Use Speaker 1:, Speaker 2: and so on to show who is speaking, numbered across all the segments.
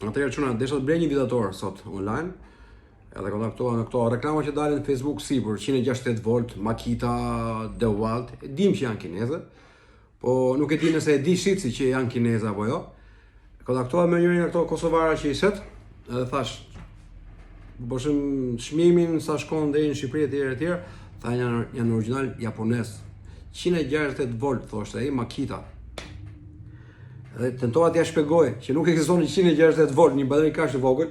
Speaker 1: Atëherë çuna, desha të blej një vidator sot online, edhe kontaktoha në këto reklama që dalin në Facebook sipër, 168 volt, Makita, DeWalt, dim që janë kineze, po nuk e di nëse e di shitsi që janë kineze apo jo. Kontaktoha me njërin nga këto kosovara që i set, edhe thash, boshim çmimin sa shkon deri në Shqipëri etj. Tha janë original japonez. 168 volt thoshte ai Makita. Dhe tentova t'ja shpjegoj që nuk ekziston 168 volt, një bateri kaq të vogël,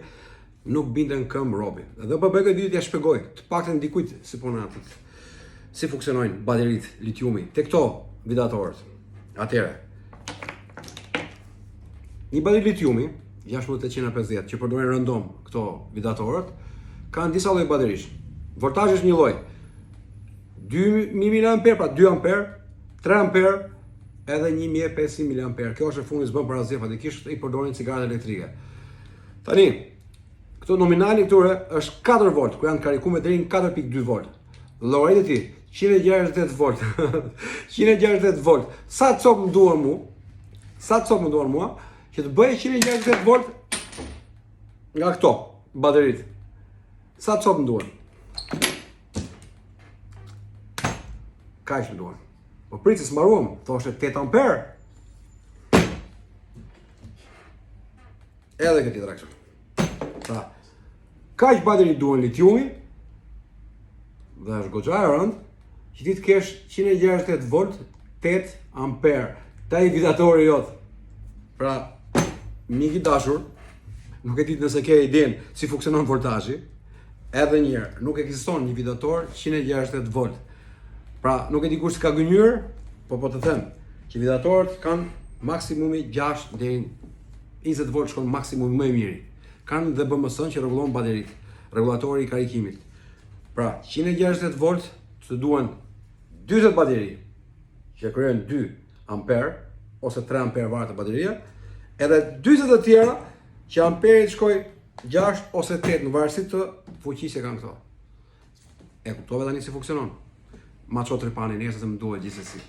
Speaker 1: nuk binden këmbë robi. Dhe po bëj këtë t'ja shpjegoj, të paktën dikujt si punon aty. Si funksionojnë bateritë litiumi te këto vidatorët. Atëherë. Një bateri litiumi 6850 që përdoren random këto vidatorët kanë disa lloj baterish. Voltazhi është një lloj. 2000 mAh, pra 2 amper, 3 amper, edhe 1500 mAh. Kjo është e fundit s'bën për asgjë, fatikisht i përdorin cigaret elektrike. Tani, këto nominali këtyre është 4 volt, ku janë karikume deri në 4.2 volt. Llojet e tij 168 volt. 168 volt. Sa copë më duan mua? Sa copë më duan mua që të bëj 168 volt nga këto bateritë. Sa copë më duan? Kaq më duan. Po pritë s'mbaruam, thoshte 8 amper. Edhe këtë tjetër kështu. Pra, kaq bateri duan litiumi, dhe është goxha e rëndë, që ti të kesh 168 volt, 8 amper. Ta i vidatori jot. Pra, mik i dashur, nuk e di nëse ke idenë si funksionon voltazhi, edhe një herë, nuk ekziston një vidator 168 volt. Pra, nuk e di kush ka gënjur, po të them që vidatorët kanë maksimumi 6 deri 20 volt shkon maksimumi më i miri. Kanë dhe BMS-n që rregullon bateritë, rregullatori i karikimit. Pra, 168 volt të duan 40 bateri që krijojnë 2 amper ose 3 amper varet e bateria, edhe 40 të tjera që amperit shkoj 6 ose 8 në varësi të fuqisë që kanë këto. E kuptova tani si funksionon. Ma ço trepani nesër se më duhet gjithsesi.